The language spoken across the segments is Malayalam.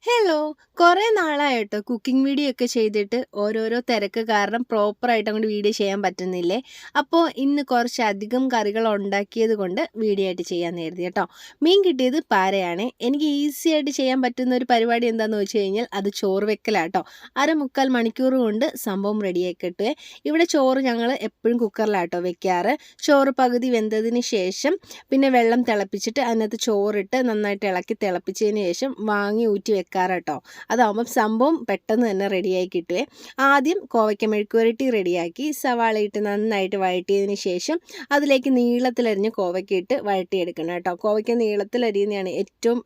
ഹലോ! കുറേ നാളായിട്ടോ കുക്കിംഗ് വീഡിയോ ഒക്കെ ചെയ്തിട്ട് ഓരോരോ തിരക്ക് കാരണം പ്രോപ്പറായിട്ട് അങ്ങോട്ട് വീഡിയോ ചെയ്യാൻ പറ്റുന്നില്ലേ. അപ്പോൾ ഇന്ന് കുറച്ചധികം കറികൾ ഉണ്ടാക്കിയത് കൊണ്ട് വീഡിയോ ആയിട്ട് ചെയ്യാമെന്ന് കരുതി കേട്ടോ. മീൻ കിട്ടിയത് പാരയാണ്. എനിക്ക് ഈസി ആയിട്ട് ചെയ്യാൻ പറ്റുന്ന ഒരു പരിപാടി എന്താണെന്ന് വെച്ച് കഴിഞ്ഞാൽ അത് ചോറ് വെക്കലാട്ടോ. 1/4 മണിക്കൂർ കൊണ്ട് സംഭവം റെഡിയാക്കി കിട്ടുവേ. ഇവിടെ ചോറ് ഞങ്ങൾ എപ്പോഴും കുക്കറിലാട്ടോ വെക്കാറ്. ചോറ് പകുതി വെന്തതിന് ശേഷം പിന്നെ വെള്ളം തിളപ്പിച്ചിട്ട് അതിനകത്ത് ചോറിട്ട് നന്നായിട്ട് ഇളക്കി തിളപ്പിച്ചതിന് ശേഷം വാങ്ങി ഊറ്റി വെക്കാറട്ടോ. അതാകുമ്പം സംഭവം പെട്ടെന്ന് തന്നെ റെഡിയായി കിട്ടുവേ. ആദ്യം കോവയ്ക്ക മെഴുക്കുവരട്ടി റെഡിയാക്കി സവാളയിട്ട് നന്നായിട്ട് വഴറ്റിയതിന് ശേഷം അതിലേക്ക് നീളത്തിലരിഞ്ഞ് കോവയ്ക്ക ഇട്ട് വഴറ്റിയെടുക്കണം കേട്ടോ. കോവയ്ക്ക നീളത്തിലരിയുന്നതാണ് ഏറ്റവും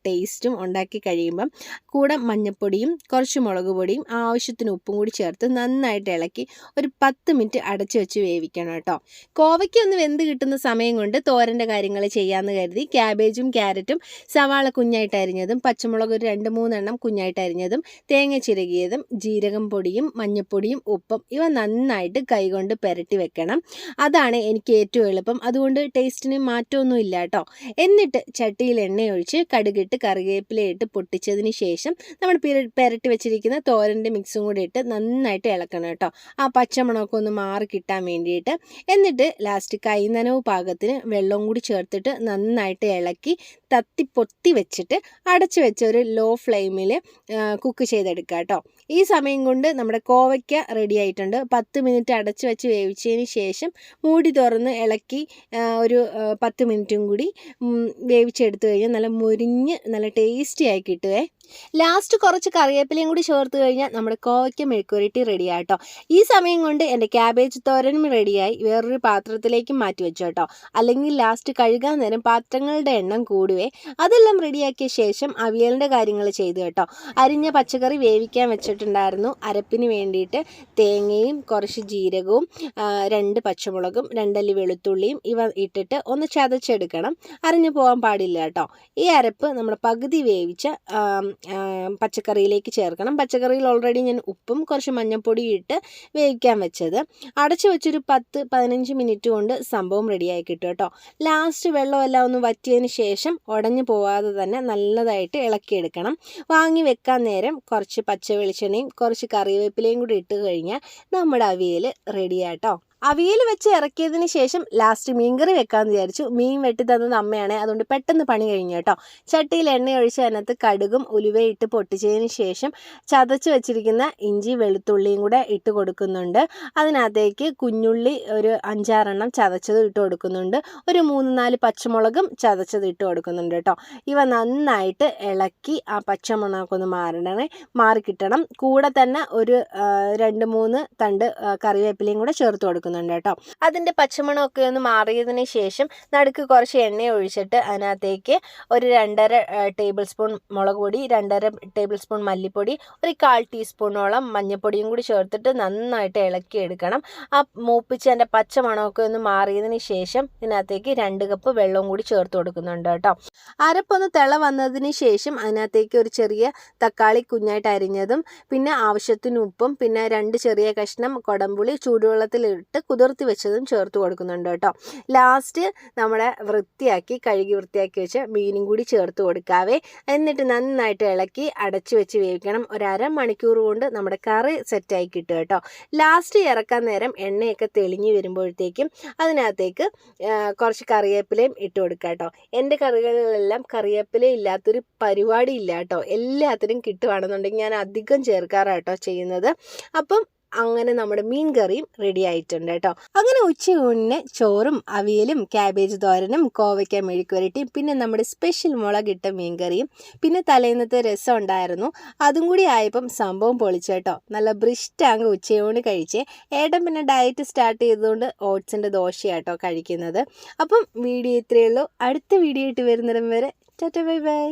ടേസ്റ്റും ഉണ്ടാക്കി കഴിയുമ്പം. കൂടെ മഞ്ഞൾപ്പൊടിയും കുറച്ച് മുളക് പൊടിയും ആവശ്യത്തിന് ഉപ്പും കൂടി ചേർത്ത് നന്നായിട്ട് ഇളക്കി ഒരു 10 മിനിറ്റ് അടച്ചു വെച്ച് വേവിക്കണം കേട്ടോ. കോവയ്ക്ക ഒന്ന് വെന്ത് കിട്ടുന്ന സമയം കൊണ്ട് തോരൻ്റെ കാര്യങ്ങൾ ചെയ്യാമെന്ന് കരുതി ക്യാബേജും ക്യാരറ്റും സവാള കുഞ്ഞായിട്ട് അരിഞ്ഞതും പച്ചമുളക് ഒരു 2-3 എണ്ണം കുഞ്ഞായിട്ട് അരിഞ്ഞതും തേങ്ങ ചിരകിയതും ജീരകം പൊടിയും മഞ്ഞൾപ്പൊടിയും ഉപ്പും ഇവ നന്നായിട്ട് കൈകൊണ്ട് പുരട്ടി വെക്കണം. അതാണ് എനിക്ക് ഏറ്റവും എളുപ്പം. അതുകൊണ്ട് ടേസ്റ്റിന് മാറ്റമൊന്നും ഇല്ല കേട്ടോ. എന്നിട്ട് ചട്ടിയിൽ എണ്ണയൊഴിച്ച് കടുകിട്ട് കറിവേപ്പിലയിട്ട് പൊട്ടിച്ചതിന് ശേഷം നമ്മൾ പുരട്ടി വെച്ചിരിക്കുന്ന തോരൻ്റെ മിക്സും കൂടി ഇട്ട് നന്നായിട്ട് ഇളക്കണം കേട്ടോ. ആ പച്ചമണമൊക്കെ ഒന്ന് മാറി കിട്ടാൻ വേണ്ടിയിട്ട്. എന്നിട്ട് ലാസ്റ്റ് കൈനനവ് പാകത്തിന് വെള്ളവും കൂടി ചേർത്തിട്ട് നന്നായിട്ട് ഇളക്കി പൊത്തി വെച്ചിട്ട് അടച്ചു വെച്ച ഒരു ലോ ഫ്ലെയിമിൽ കുക്ക് ചെയ്തെടുക്കുക കേട്ടോ. ഈ സമയം കൊണ്ട് നമ്മുടെ കോവയ്ക്ക റെഡി ആയിട്ടുണ്ട്. 10 മിനിറ്റ് അടച്ചു വെച്ച് വേവിച്ചതിന് ശേഷം മൂടി തുറന്ന് ഇളക്കി ഒരു 10 മിനിറ്റും കൂടി വേവിച്ചെടുത്തു കഴിഞ്ഞാൽ നല്ല മുരിഞ്ഞ് നല്ല ടേസ്റ്റി ആയി കിട്ടുവേ. ലാസ്റ്റ് കുറച്ച് കറിവേപ്പിലയും കൂടി ചേർത്ത് കഴിഞ്ഞാൽ നമ്മുടെ കോവയ്ക്ക മെഴുക്കുവരട്ടി റെഡിയായി കേട്ടോ. ഈ സമയം കൊണ്ട് എൻ്റെ ക്യാബേജ് തോരനും റെഡിയായി വേറൊരു പാത്രത്തിലേക്ക് മാറ്റി വെച്ചു കേട്ടോ. അല്ലെങ്കിൽ ലാസ്റ്റ് കഴുകാൻ നേരം പാത്രങ്ങളുടെ എണ്ണം കൂടുവേ. അതെല്ലാം റെഡിയാക്കിയ ശേഷം അവിയലിൻ്റെ കാര്യങ്ങൾ ചെയ്തു കേട്ടോ. അരിഞ്ഞ പച്ചക്കറി വേവിക്കാൻ വെച്ചിട്ടുണ്ടായിരുന്നു. അരപ്പിന് വേണ്ടിയിട്ട് തേങ്ങയും കുറച്ച് ജീരകവും 2 പച്ചമുളകും 2 അല്ലി വെളുത്തുള്ളിയും ഇവ ഇട്ടിട്ട് ഒന്ന് ചതച്ചെടുക്കണം. അരിഞ്ഞു പോകാൻ പാടില്ല കേട്ടോ. ഈ അരപ്പ് നമ്മുടെ പകുതി വേവിച്ച പച്ചക്കറിയിലേക്ക് ചേർക്കണം. പച്ചക്കറിയിൽ ഓൾറെഡി ഞാൻ ഉപ്പും കുറച്ച് മഞ്ഞൾപ്പൊടി ഇട്ട് വേവിക്കാൻ വെച്ചത്. അടച്ചു വെച്ചൊരു 10-15 മിനിറ്റ് കൊണ്ട് സംഭവം റെഡിയായി കിട്ടും കേട്ടോ. ലാസ്റ്റ് വെള്ളമെല്ലാം ഒന്ന് വറ്റിയതിന് ശേഷം ഉടഞ്ഞു പോവാതെ തന്നെ നല്ലതായിട്ട് ഇളക്കിയെടുക്കണം. വാങ്ങി വെക്കാൻ നേരം കുറച്ച് പച്ച വെളിച്ചെണ്ണയും കുറച്ച് കറിവേപ്പിലയും കൂടി ഇട്ട് കഴിഞ്ഞാൽ നമ്മുടെ അവിയൽ റെഡിയാട്ടോ. അവിയൽ വെച്ച് ഇറക്കിയതിന് ശേഷം ലാസ്റ്റ് മീൻകറി വെക്കാമെന്ന് വിചാരിച്ചു. മീൻ വെട്ടി തന്നത് അമ്മയാണ്. അതുകൊണ്ട് പെട്ടെന്ന് പണി കഴിഞ്ഞു കേട്ടോ. ചട്ടിയിൽ എണ്ണ ഒഴിച്ച് അതിനകത്ത് കടുകും ഉലുവയിട്ട് പൊട്ടിച്ചതിന് ശേഷം ചതച്ച് വെച്ചിരിക്കുന്ന ഇഞ്ചി വെളുത്തുള്ളിയും കൂടെ ഇട്ട് കൊടുക്കുന്നുണ്ട്. അതിനകത്തേക്ക് കുഞ്ഞുള്ളി ഒരു 5-6 എണ്ണം ചതച്ചത് ഇട്ട് കൊടുക്കുന്നുണ്ട്. ഒരു 3-4 പച്ചമുളകും ചതച്ചത് ഇട്ട് കൊടുക്കുന്നുണ്ട് കേട്ടോ. ഇവ നന്നായിട്ട് ഇളക്കി ആ പച്ചമുളകൊക്കെ ഒന്ന് മാറിക്കിട്ടണം. കൂടെ തന്നെ ഒരു 2-3 തണ്ട് കറിവേപ്പിലയും കൂടെ ചേർത്ത് കൊടുക്കുന്നു കേട്ടോ. അതിൻ്റെ പച്ചമണമൊക്കെ ഒന്ന് മാറിയതിന് ശേഷം നടുക്ക് കുറച്ച് എണ്ണ ഒഴിച്ചിട്ട് അതിനകത്തേക്ക് ഒരു 2.5 ടേബിൾ സ്പൂൺ മുളക് പൊടി, 2.5 ടേബിൾ സ്പൂൺ മല്ലിപ്പൊടി, ഒരു 1/4 ടീസ്പൂണോളം മഞ്ഞൾപ്പൊടിയും കൂടി ചേർത്തിട്ട് നന്നായിട്ട് ഇളക്കി എടുക്കണം. ആ മൂപ്പിച്ച് അതിൻ്റെ പച്ചമണമൊക്കെ ഒന്ന് മാറിയതിന് ശേഷം ഇതിനകത്തേക്ക് 2 കപ്പ് വെള്ളവും കൂടി ചേർത്ത് കൊടുക്കുന്നുണ്ട് കേട്ടോ. അരപ്പൊന്ന് തിള വന്നതിന് ശേഷം അതിനകത്തേക്ക് ഒരു ചെറിയ തക്കാളി കുഞ്ഞായിട്ട് അരിഞ്ഞതും പിന്നെ ആവശ്യത്തിന് ഉപ്പും പിന്നെ 2 ചെറിയ കഷ്ണം കൊടംപുളി ചൂടുവെള്ളത്തിലിട്ട് കുതിർത്തി വെച്ചതും ചേർത്ത് കൊടുക്കുന്നുണ്ട് കേട്ടോ. ലാസ്റ്റ് നമ്മുടെ കഴുകി വൃത്തിയാക്കി വെച്ച മീനും കൂടി ചേർത്ത് കൊടുക്കാവേ. എന്നിട്ട് നന്നായിട്ട് ഇളക്കി അടച്ചു വെച്ച് വേവിക്കണം. ഒരു 1/2 മണിക്കൂർ കൊണ്ട് നമ്മുടെ കറി സെറ്റായി കിട്ടും കേട്ടോ. ലാസ്റ്റ് ഇറക്കാൻ നേരം എണ്ണയൊക്കെ തെളിഞ്ഞ് വരുമ്പോഴത്തേക്കും അതിനകത്തേക്ക് കുറച്ച് കറിവേപ്പിലയും ഇട്ട് കൊടുക്കുക കേട്ടോ. എൻ്റെ കറികളിലെല്ലാം കറിവേപ്പില ഇല്ലാത്തൊരു പരിപാടി ഇല്ല കേട്ടോ. എല്ലാത്തിനും കിട്ടുവാണെന്നുണ്ടെങ്കിൽ ഞാൻ അധികം ചേർക്കാറാട്ടോ ചെയ്യുന്നത്. അപ്പം അങ്ങനെ നമ്മുടെ മീൻ കറിയും റെഡി ആയിട്ടുണ്ട് കേട്ടോ. അങ്ങനെ ഉച്ചയൂണിന് ചോറും അവിയലും ക്യാബേജ് തോരനും കോവയ്ക്ക മെഴുക്കുവരട്ടിയും പിന്നെ നമ്മുടെ സ്പെഷ്യൽ മുളകിട്ട മീൻ കറിയും പിന്നെ തലേന്നത്തെ രസം ഉണ്ടായിരുന്നു. അതും കൂടി ആയപ്പം സംഭവം പൊളിച്ചേട്ടോ. നല്ല ബ്രിഷ്ടാങ്ക് ഉച്ചയൂണ് കഴിച്ചേ. ഏട്ടൻ പിന്നെ ഡയറ്റ് സ്റ്റാർട്ട് ചെയ്തതുകൊണ്ട് ഓട്സിൻ്റെ ദോശയാട്ടോ കഴിക്കുന്നത്. അപ്പം വീഡിയോ ഇത്രയേ ഉള്ളൂ. അടുത്ത വീഡിയോ ആയിട്ട് വരുന്നിടം വരെ ടാറ്റാ ബൈ ബൈ.